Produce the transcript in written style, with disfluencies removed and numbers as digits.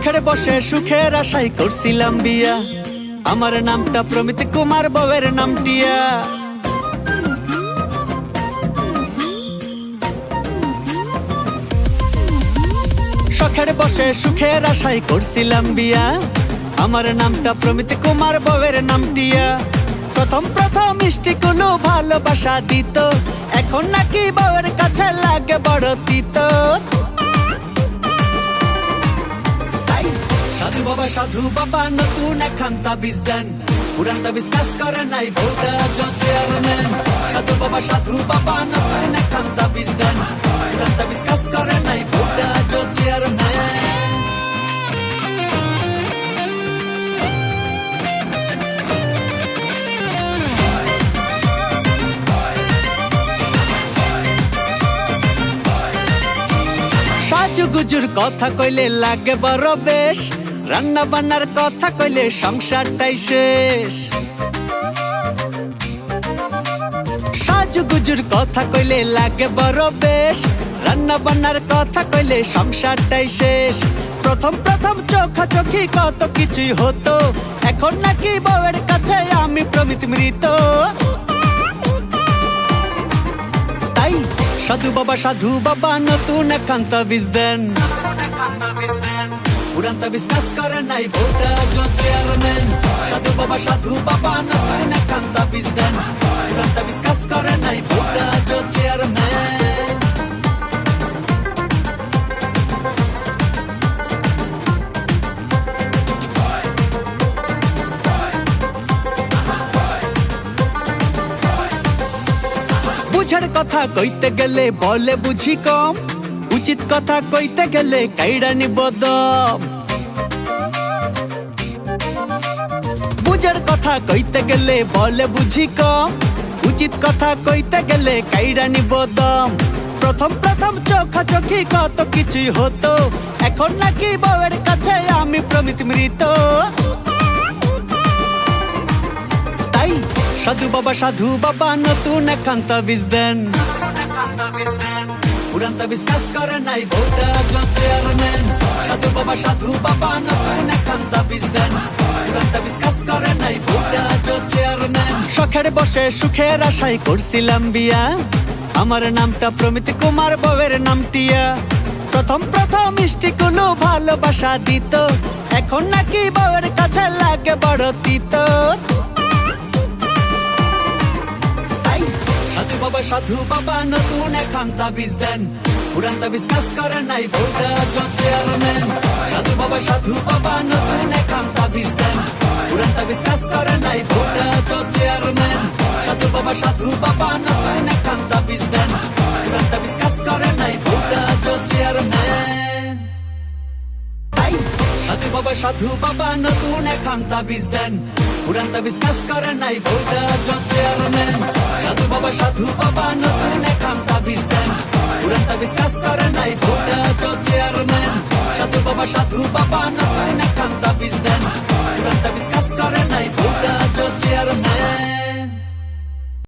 শখের বসে সুখের আশায় করছিলাম বিয়া, আমার নামটা প্রমিত কুমার, বউয়ের নাম টিয়া। শখের বসে সুখের আশায় করছিলাম বিয়া, আমার নামটা প্রমিত কুমার, বউয়ের নাম টিয়া। প্রথম প্রথম মিষ্টি কোনো ভালোবাসা দিত, এখন নাকি বউয়ের কাছে লাগে বড় তিতো। সাধু বাবা সাধু বাবা নতুন একখান তাবিজ দেন, পুরান তাবিজ কাজ করে নাই বউটা চেয়ারম্যান। সাধু বাবা সাধু বাবা নতুন একখান তাবিজ দেন, পুরান তাবিজ কাজ করে নাই বউটা চেয়ারম্যান। সাজুগুজুর কথা কইলে লাগে বড় বেশ, রান্না বান্নার কথা কইলে সংসারটাই শেষ। সাজুগুজুর কথা কইলে লাগে বড় বেশ, রান্না বান্নার কথা কইলে সংসারটাই শেষ। প্রথম প্রথম চোখাচোখি কত কিছুই হতো, এখন নাকি বউয়ের কাছে আমি প্রমিত মৃত। তাই সাধু বাবা নতুন একখান তাবিজ দেন, পুরান তাবিজ কাজ করে নাই বউটা চেয়ারম্যান। সাধু বাবা নতুন একখান তাবিজ দেন, পুরান তাবিজ কাজ করে নাই বউটা চেয়ারম্যান। বুঝার কথা কইতে গেলে বলে বুঝি কম, উচিত কথা কইতে গেলে কাইড়া নিব দম। বুঝার কথা কইতে গেলে বলে বুঝি কম, উচিত কথা কইতে গেলে কাইড়া নিব দম। প্রথম প্রথম চোখাচোখি কত কিছুই হতো, এখন নাকি বউয়ের কাছে আমি প্রমিত মৃত। তাই সাধু বাবা নতুন একখান তাবিজ দেন, পুরান তাবিজ কাজ করে নাই বউটা চেয়ারম্যান। সাধু বাবা নতুন একখান তাবিজ দেন, পুরান তাবিজ কাজ করে নাই বউটা চেয়ারম্যান। শখের বসে সুখের আশায় করছিলাম বিয়া, আমার নামটা প্রমিত কুমার, বউয়ের নাম টিয়া। প্রথম প্রথম মিষ্টি কোনো ভালোবাসা দিত, এখন নাকি বউয়ের কাছে লাগে বড় তিতো। সাধু বাবা নতুন একখান তাবিজ দেন, পুরান তাবিজ কাজ করে নাই বউটা চেয়ারম্যান। সাধু বাবা নতুন একখান তাবিজ দেন, পুরান তাবিজ কাজ করে নাই বউটা চেয়ারম্যান। সাধু বাবা নতুন একখান তাবিজ দেন, পুরান তাবিজ কাজ করে নাই বউটা চেয়ারম্যান। তাই সাধু বাবা নতুন একখান তাবিজ দেন, পুরান তাবিজ কাজ করে নাই বউটা চেয়ারম্যান। সাধু বাবা নতুন একখান তাবিজ দেন, পুরান তাবিজ কাজ করে নাই বউটা চেয়ারম্যান। সাধু বাবা নতুন একখান তাবিজ দেন।